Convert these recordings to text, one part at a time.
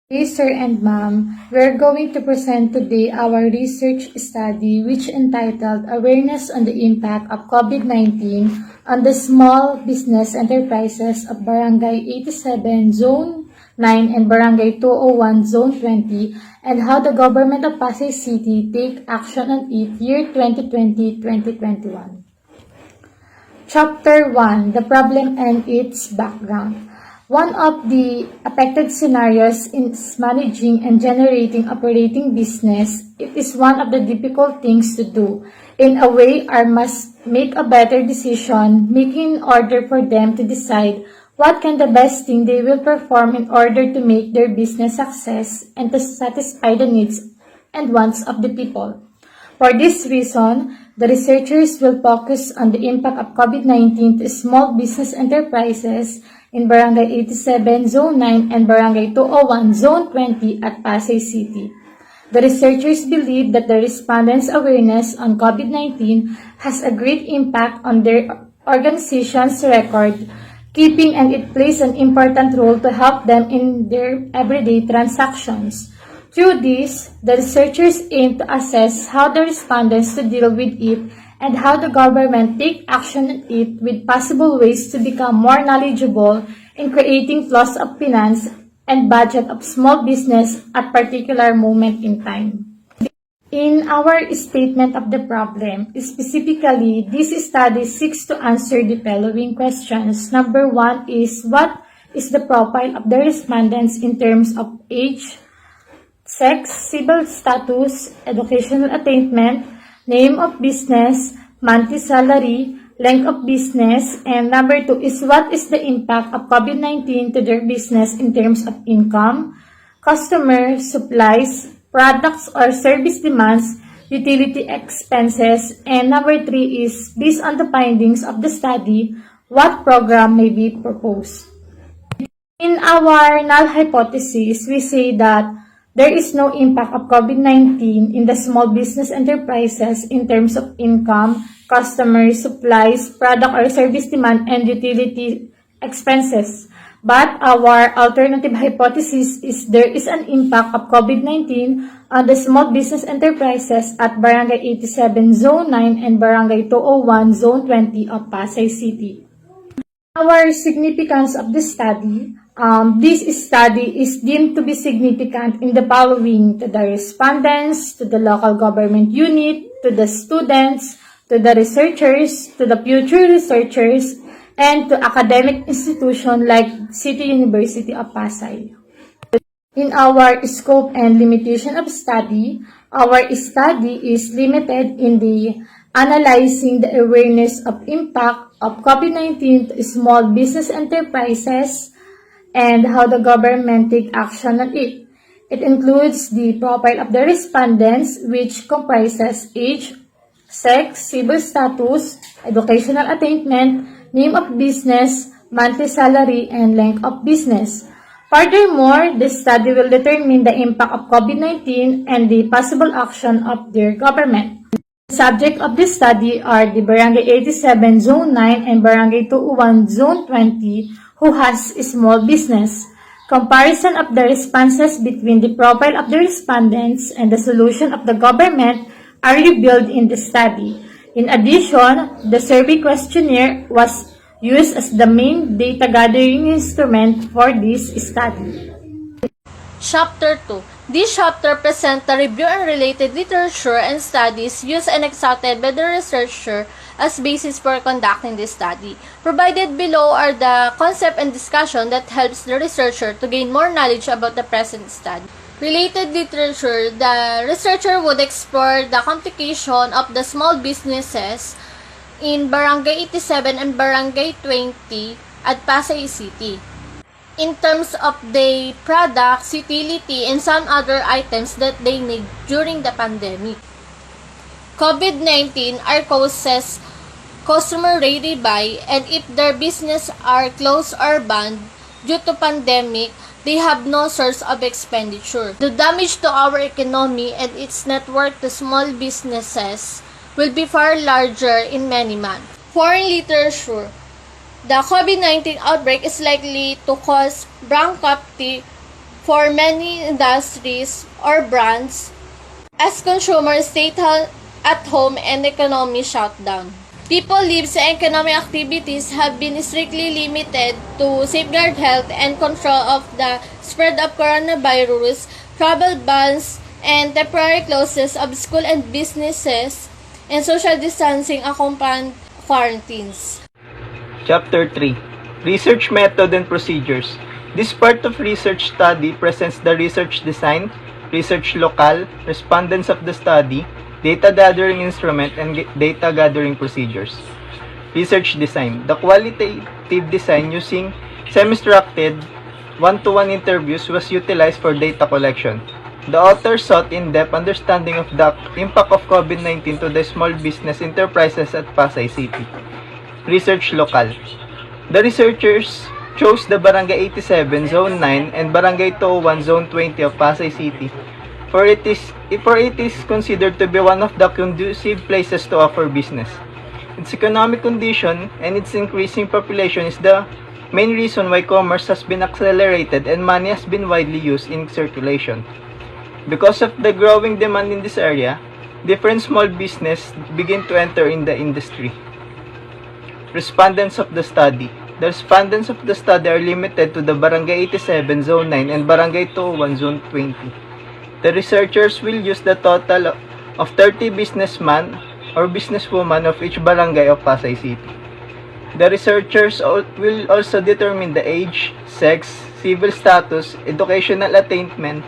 Hey sir and ma'am, we're going to present today our research study which entitled Awareness on the Impact of COVID-19 on the Small Business Enterprises of Barangay 87 Zone 9 and Barangay 201 Zone 20 and how the government of Pasay City take action on it year 2020-2021. Chapter 1, The Problem and its Background. One of the affected scenarios is managing and generating operating business. It is one of the difficult things to do. In a way, our must make a better decision, making in order for them to decide what can the best thing they will perform in order to make their business success and to satisfy the needs and wants of the people. For this reason, the researchers will focus on the impact of COVID-19 to small business enterprises in Barangay 87 Zone 9 and Barangay 201 Zone 20 at Pasay City. The researchers believe that the respondents' awareness on COVID-19 has a great impact on their organization's record keeping, and it plays an important role to help them in their everyday transactions. Through this, the researchers aim to assess how the respondents to deal with it and how the government take action on it with possible ways to become more knowledgeable in creating flows of finance and budget of small business at particular moment in time. In our statement of the problem, specifically, this study seeks to answer the following questions. Number 1 is, what is the profile of the respondents in terms of age, sex, civil status, educational attainment, name of business, monthly salary, length of business, and number 2 is what is the impact of COVID-19 to their business in terms of income, customer, supplies, products or service demands, utility expenses, and number 3 is, based on the findings of the study, what program may be proposed. In our null hypothesis, we say that there is no impact of COVID-19 in the small business enterprises in terms of income, customers, supplies, product or service demand, and utility expenses. But our alternative hypothesis is there is an impact of COVID-19 on the small business enterprises at Barangay 87 Zone 9 and Barangay 201 Zone 20 of Pasay City. Our significance of the study. This study is deemed to be significant in the following: to the respondents, to the local government unit, to the students, to the researchers, to the future researchers, and to academic institutions like City University of Pasay. In our scope and limitation of study, our study is limited in the analyzing the awareness of impact of COVID-19 to small business enterprises and how the government take action on it. It includes the profile of the respondents, which comprises age, sex, civil status, educational attainment, name of business, monthly salary, and length of business. Furthermore, the study will determine the impact of COVID-19 and the possible action of their government. The subject of this study are the Barangay 87 Zone 9 and Barangay 201 Zone 20 who has a small business. Comparison of the responses between the profile of the respondents and the solution of the government are revealed in the study. In addition, the survey questionnaire was used as the main data gathering instrument for this study. Chapter 2. This chapter presents the review and related literature and studies used and extracted by the researcher as basis for conducting this study. Provided below are the concept and discussion that helps the researcher to gain more knowledge about the present study. Related literature, the researcher would explore the complication of the small businesses in Barangay 87 and Barangay 20 at Pasay City, in terms of the products, utility, and some other items that they need during the pandemic. COVID-19 are causes customer ready buy, and if their business are closed or banned due to pandemic, they have no source of expenditure. The damage to our economy and its network to small businesses will be far larger in many months. Foreign literature. The COVID-19 outbreak is likely to cause bankruptcy for many industries or brands as consumers stay at home and economy shutdown. People lives and economic activities have been strictly limited to safeguard health and control of the spread of coronavirus, travel bans, and temporary closes of school and businesses, and social distancing accompanied quarantines. Chapter 3. Research Method and Procedures. This part of research study presents the research design, research locale, respondents of the study, data gathering instrument, and data gathering procedures. Research design. The qualitative design using semi-structured one-to-one interviews was utilized for data collection. The author sought in-depth understanding of the impact of COVID-19 to the small business enterprises at Pasay City. Research locale. The researchers chose the Barangay 87, Zone 9, and Barangay 201, Zone 20 of Pasay City, for it is considered to be one of the conducive places to offer business. Its economic condition and its increasing population is the main reason why commerce has been accelerated and money has been widely used in circulation. Because of the growing demand in this area, different small businesses begin to enter in the industry. Respondents of the study. The respondents of the study are limited to the Barangay 87, Zone 9, and Barangay 201, Zone 20. The researchers will use the total of 30 businessmen or businesswomen of each barangay of Pasay City. The researchers will also determine the age, sex, civil status, educational attainment,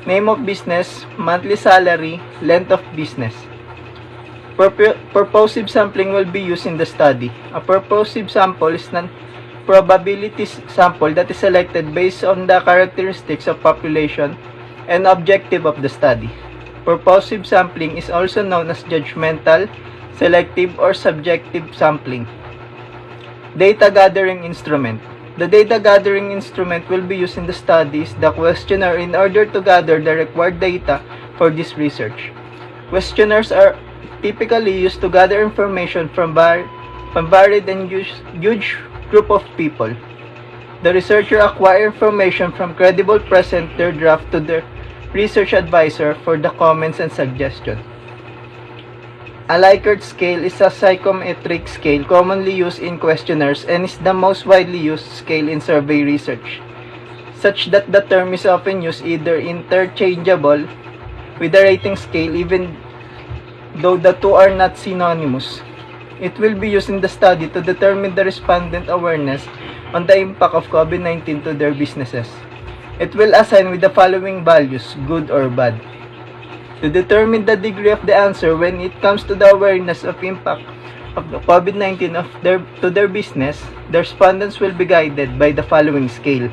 name of business, monthly salary, length of business. Purposive sampling will be used in the study. A purposive sample is a probability sample that is selected based on the characteristics of population and objective of the study. Purposive sampling is also known as judgmental, selective, or subjective sampling. Data gathering instrument. The data gathering instrument will be used in the studies, the questionnaire, in order to gather the required data for this research. Questionnaires are typically used to gather information from varied and huge group of people. The researcher acquires information from credible, present their draft to their research advisor for the comments and suggestions. A Likert scale is a psychometric scale commonly used in questionnaires and is the most widely used scale in survey research, such that the term is often used either interchangeable with the rating scale even though the two are not synonymous. It will be used in the study to determine the respondent awareness on the impact of COVID-19 to their businesses. It will assign with the following values, good or bad. To determine the degree of the answer when it comes to the awareness of impact of the COVID-19 to their business, the respondents will be guided by the following scale.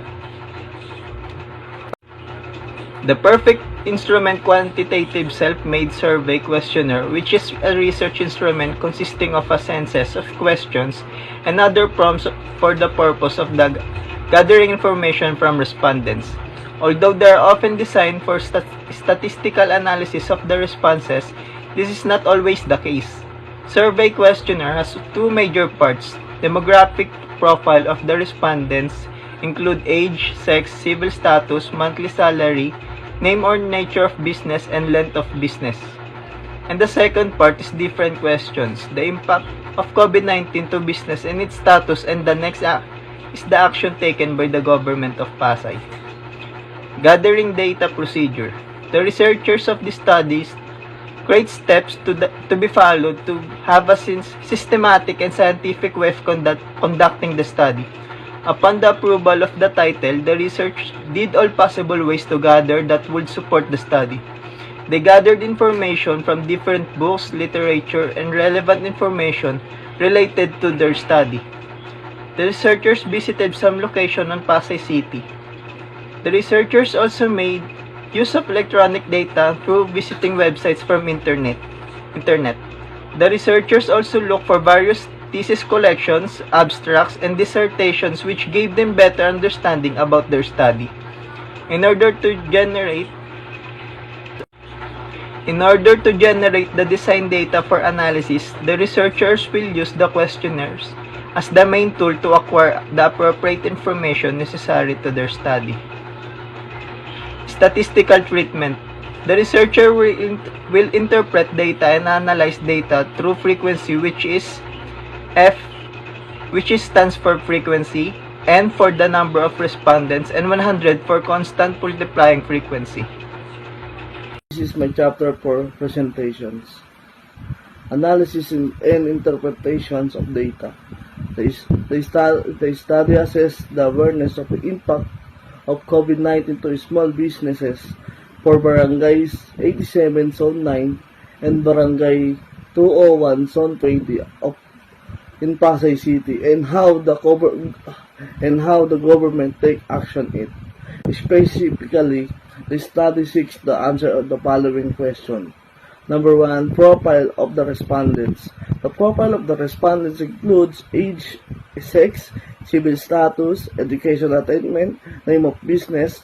The Perfect Instrument Quantitative Self-Made Survey Questionnaire, which is a research instrument consisting of a census of questions and other prompts for the purpose of gathering information from respondents. Although they are often designed for statistical analysis of the responses, this is not always the case. Survey questionnaire has two major parts. Demographic profile of the respondents include age, sex, civil status, monthly salary, name or nature of business, and length of business. And the second part is different questions. The impact of COVID-19 to business and its status, and the next is the action taken by the government of Pasay. Gathering data procedure. The researchers of the studies create steps to be followed to have a systematic and scientific way of conducting the study. Upon the approval of the title, the research did all possible ways to gather that would support the study. They gathered information from different books, literature, and relevant information related to their study. The researchers visited some locations on Pasay City. The researchers also made use of electronic data through visiting websites from internet. The researchers also looked for various thesis collections, abstracts, and dissertations which gave them better understanding about their study. In order to generate the design data for analysis, the researchers will use the questionnaires as the main tool to acquire the appropriate information necessary to their study. Statistical treatment. The researcher will interpret data and analyze data through frequency, which is F, which stands for frequency, N for the number of respondents, and 100 for constant multiplying frequency. This is my chapter for presentations. Analysis and interpretations of data. The study assessed the awareness of the impact of COVID-19 to small businesses for Barangays 87 Zone 9 and Barangay 201 Zone 20 in Pasay City, and how the government take action it. Specifically, the study seeks the answer of the following question. Number 1, profile of the respondents. The profile of the respondents includes age, sex, civil status, education attainment, name of business,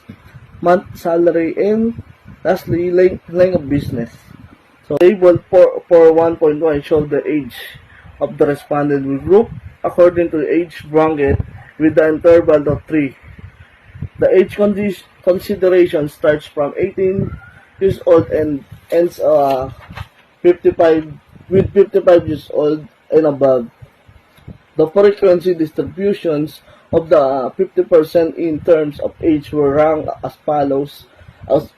month salary, and lastly, line of business. So, table for 1.1 shows the age of the respondent with group according to the age bracket with the interval of 3. The age consideration starts from 18 years old and ends 55 years old and above. The frequency distributions of the 50% in terms of age were ranked as follows, as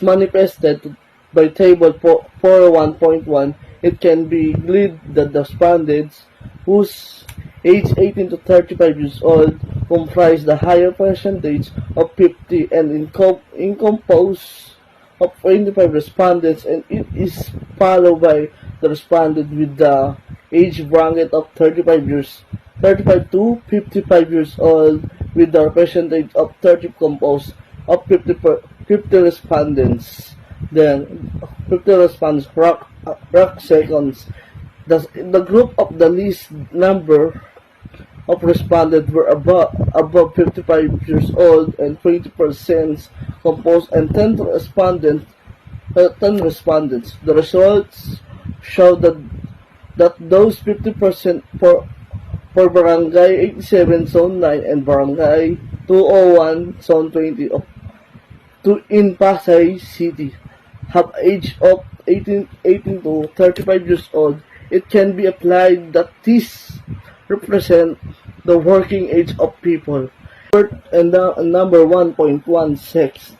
manifested by table 4.1.1. It can be gleaned that the respondents whose age 18 to 35 years old comprise the higher percentage of 50 and composed of 25 respondents, and it is followed by the respondent with the age bracket of 35 to 55 years old with the percentage of 30 composed of 50 respondents. Then 50 respondents rank seconds. The group of the least number of respondents were above 55 years old and 20% composed and 10 respondents. The results show that those 50% for Barangay 87 Zone 9 and Barangay 201 Zone 20 in Pasay City have age of 18 to 35 years old. It can be applied that these represent the working age of people. And number 1.16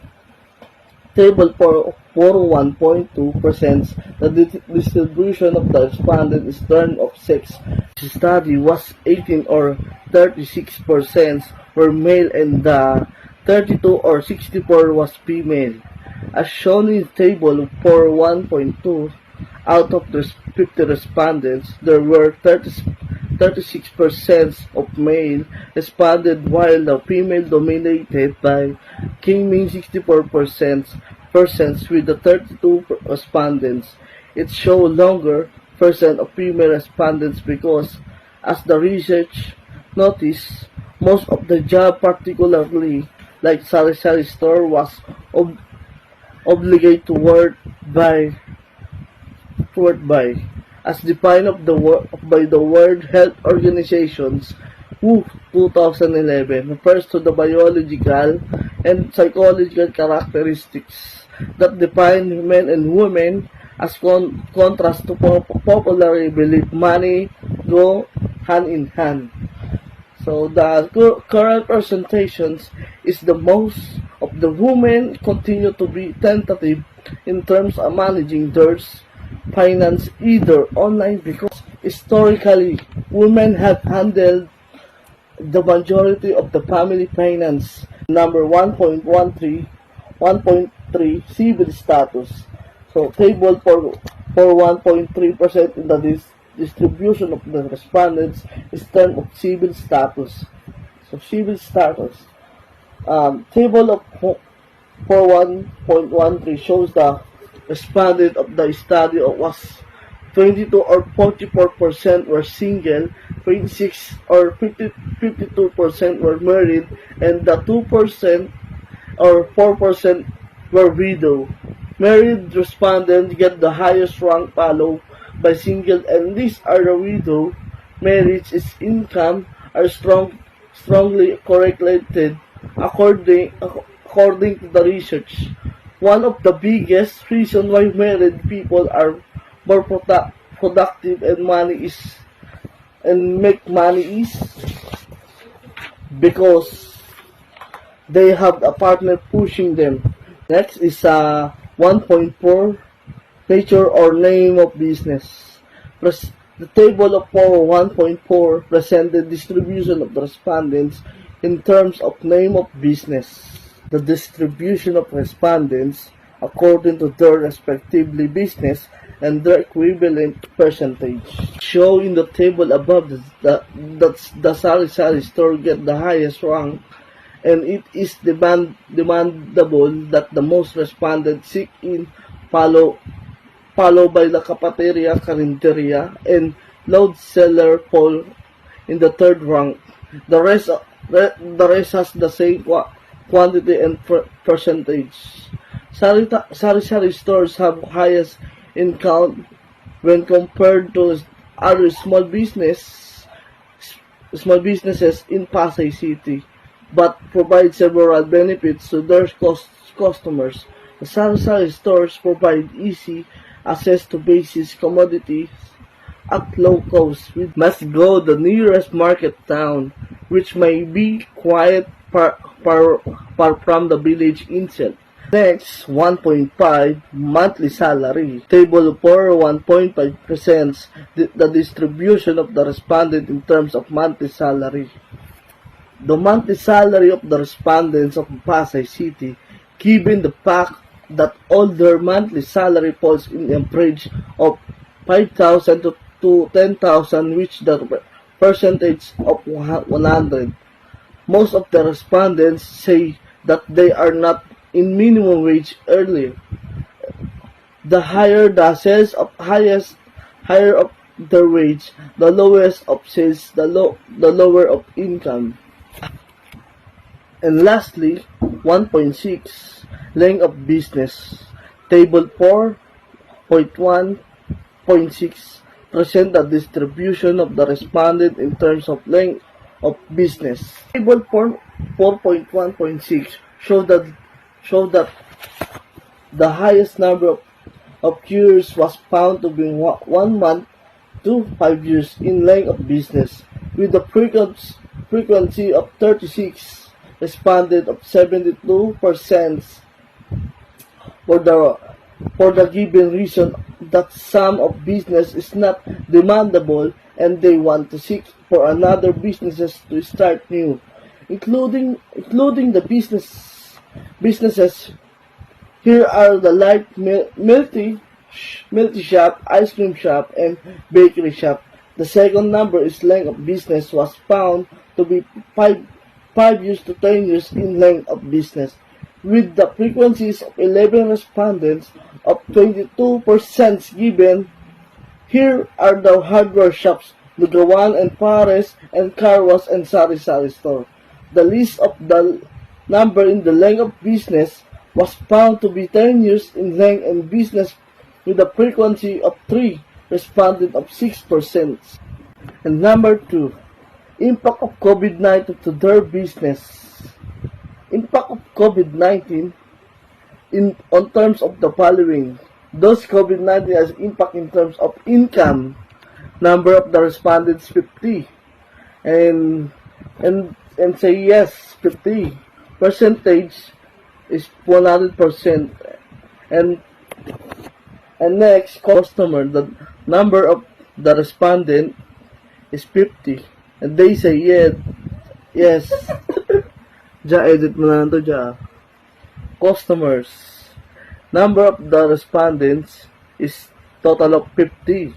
table for 1.2 presents the distribution of the respondent in terms of sex. The study was 18 or 36% were male and the 32 or 64 was female. As shown in table for 1.2, out of the 50 respondents, there were 36% of male responded, while the female dominated by claiming 64% with the 32 respondents. It showed longer percent of female respondents because, as the research noticed, most of the job, particularly like sari-sari store, was obligated to work by as defined by the World Health Organization's WHO 2011 refers to the biological and psychological characteristics that define men and women, as contrast to popularly believed money go hand in hand. So the current presentations is the most of the women continue to be tentative in terms of managing their finance either online, because historically women have handled the majority of the family finance. Number 1.3 civil status. So table for 1.3% in the distribution of the respondents is term of civil status. So civil status. Table of for 1.13 shows the respondent of the study was 22 or 44% were single, 26 or 52% were married, and the 2% or 4% were widow. Married respondents get the highest rank, followed by single, and these are the widow. Marriage is income are strongly correlated according according to the research, one of the biggest reasons why married people are more productive and make money is because they have a partner pushing them. Next is 1.4 nature or name of business. The table of 1.4 presents the distribution of the respondents in terms of name of business. The distribution of respondents according to their respectively business and their equivalent percentage. Shown in the table above that the sari-sari store get the highest rank, and it is demandable that the most respondents seek in followed by the cafeteria, carinderia, and load seller fall in the third rank. The rest has the same quantity and percentage. Sari-sari stores have highest in count when compared to other small businesses in Pasay City, but provide several benefits to their customers. The sari-sari stores provide easy access to basic commodities at low cost. We must go the nearest market town, which may be quite far from the village itself. Next, 1.5 monthly salary. Table 4 1.5 presents the distribution of the respondent in terms of monthly salary. The monthly salary of the respondents of Pasay City, given the fact that all their monthly salary falls in an average of 5,000 to 10,000, which the percentage of 100. Most of the respondents say that they are not in minimum wage earlier. The higher the sales of higher of their wage, the lowest of sales, the lower of income. And lastly, 1.6 length of business. Table 4.1.6 present the distribution of the respondent in terms of length of business. Table 4.1.6 show that the highest number of years was found to be 1 month to 5 years in length of business, with the frequency of 36 responded of 72% for the given reason that some of business is not demandable and they want to seek for another businesses to start new, including the businesses. Here are the light milk shop, ice cream shop, and bakery shop. The second number is length of business was found to be 5 years to 10 years in length of business, with the frequencies of 11 respondents of 22% given. Here are the hardware shops, Lugawan and Pares, and car wash and sari-sari store. The list of the number in the length of business was found to be 10 years in length and business, with a frequency of 3 responded of 6%. And number 2, impact of COVID-19 to their business. Impact of COVID-19 on terms of the following. Those COVID-19 has impact in terms of income. Number of the respondents 50, and say yes 50. Percentage is 100%. And next, customer, the number of the respondent is 50, and they say yes. Ja, edit mo na to, ja. Customers, number of the respondents is total of 50.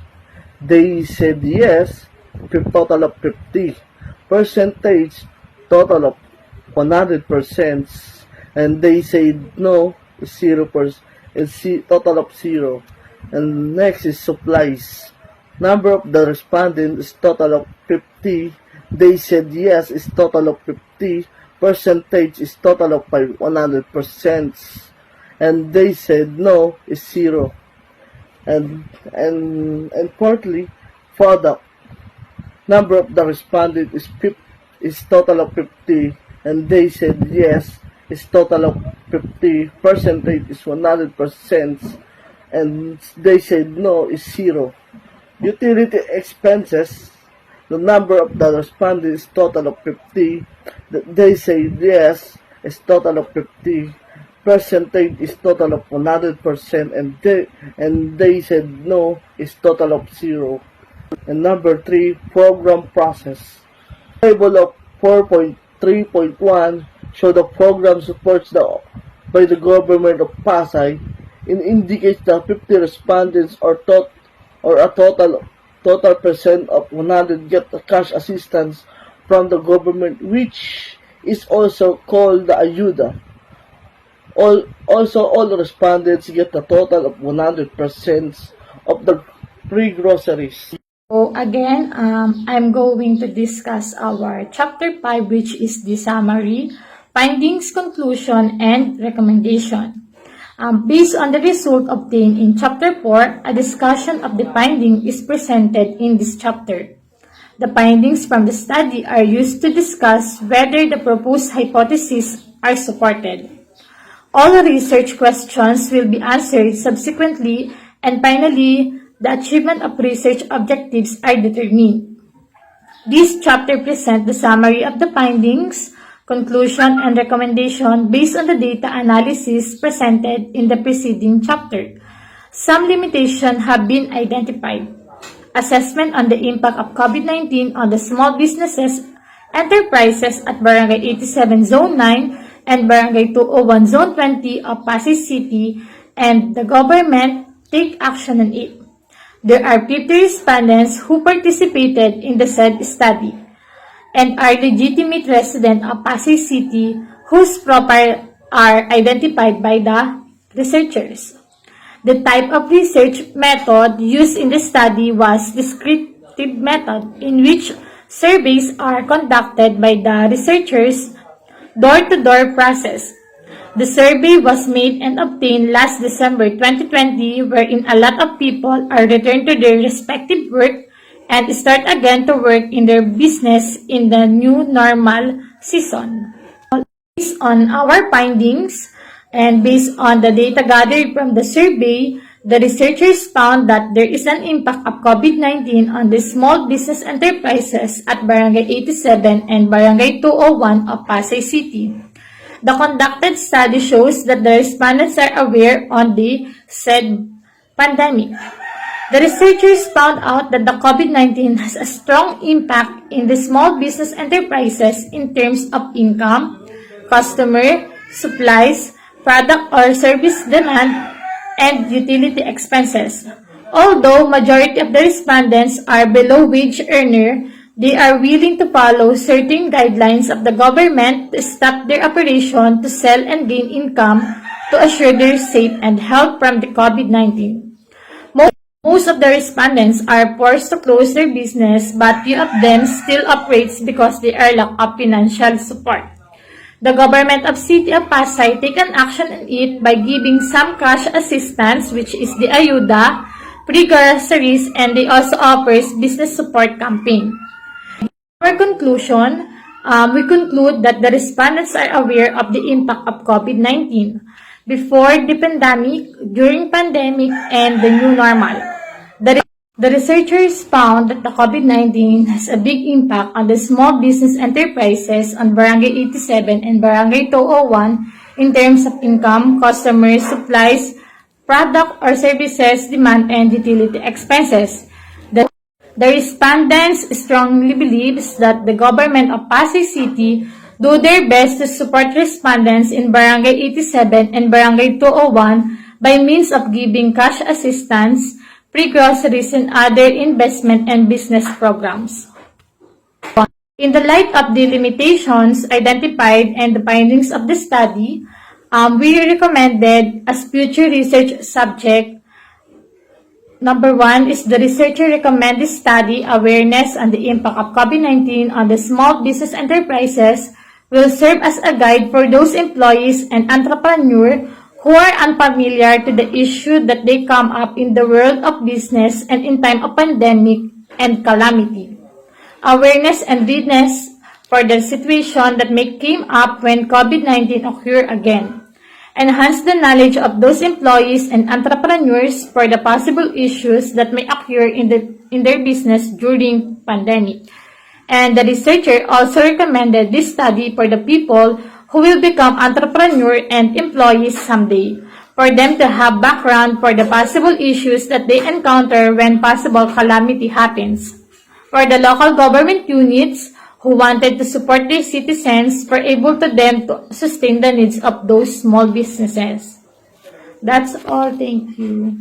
They said yes, total of 50. Percentage, total of 100%. And they said no, is 0%. It's total of 0. And next is supplies. Number of the respondents is total of 50. They said yes, is total of 50. Percentage is total of 100%. And they said no, is 0. And fourthly, product. Number of the respondent is total of 50, and they said yes, is total of 50, percentage is 100%, and they said no is 0. Utility expenses, the number of the respondents is total of 50, they said yes is total of 50, percentage is total of 100%, and they said no is total of 0. And number 3, program process. Table of 4.3.1 show the program supports by the government of Pasay and indicates that 50 respondents or a total percent of 100 get cash assistance from the government, which is also called the ayuda. All respondents get a total of 100% of the free groceries. So again, I'm going to discuss our Chapter 5, which is the summary, findings, conclusion, and recommendation. Based on the result obtained in Chapter 4, a discussion of the finding is presented in this chapter. The findings from the study are used to discuss whether the proposed hypotheses are supported. All research questions will be answered subsequently, and finally, the achievement of research objectives are determined. This chapter presents the summary of the findings, conclusion, and recommendation based on the data analysis presented in the preceding chapter. Some limitations have been identified. Assessment on the impact of COVID-19 on the small businesses, enterprises at Barangay 87 Zone 9 and Barangay 201 Zone 20 of Pasay City, and the government take action on it. There are 50 respondents who participated in the said study and are legitimate residents of Pasay City whose profile are identified by the researchers. The type of research method used in the study was descriptive method, in which surveys are conducted by the researchers door-to-door process. The survey was made and obtained last December 2020, wherein a lot of people are returned to their respective work and start again to work in their business in the new normal season. Based on our findings and based on the data gathered from the survey, the researchers found that there is an impact of COVID-19 on the small business enterprises at Barangay 87 and Barangay 201 of Pasay City. The conducted study shows that the respondents are aware on the said pandemic. The researchers found out that the COVID-19 has a strong impact in the small business enterprises in terms of income, customer, supplies, product or service demand, and utility expenses. Although majority of the respondents are below wage earner, they are willing to follow certain guidelines of the government to stop their operation to sell and gain income to assure their safe and health from the COVID-19. Most of the respondents are forced to close their business, but few of them still operates because they are lack of financial support. The government of City of Pasay take an action on it by giving some cash assistance, which is the ayuda, free groceries, and they also offers business support campaign. For conclusion, we conclude that the respondents are aware of the impact of COVID-19 before the pandemic, during pandemic, and the new normal. The researchers found that the COVID-19 has a big impact on the small business enterprises on Barangay 87 and Barangay 201 in terms of income, customers, supplies, product or services demand, and utility expenses. The respondents strongly believes that the government of Pasay City do their best to support respondents in Barangay 87 and Barangay 201 by means of giving cash assistance, free groceries, and other investment and business programs. In the light of the limitations identified and the findings of the study, we recommended as future research subject. Number 1 is the researcher recommended study awareness on the impact of COVID-19 on the small business enterprises will serve as a guide for those employees and entrepreneurs who are unfamiliar to the issue that they come up in the world of business and in time of pandemic and calamity. Awareness and readiness for the situation that may come up when COVID-19 occur again. Enhance the knowledge of those employees and entrepreneurs for the possible issues that may occur in their business during pandemic. And the researcher also recommended this study for the people who will become entrepreneurs and employees someday, for them to have background for the possible issues that they encounter when possible calamity happens. For the local government units who wanted to support their citizens, were able to them to sustain the needs of those small businesses. That's all. Thank you.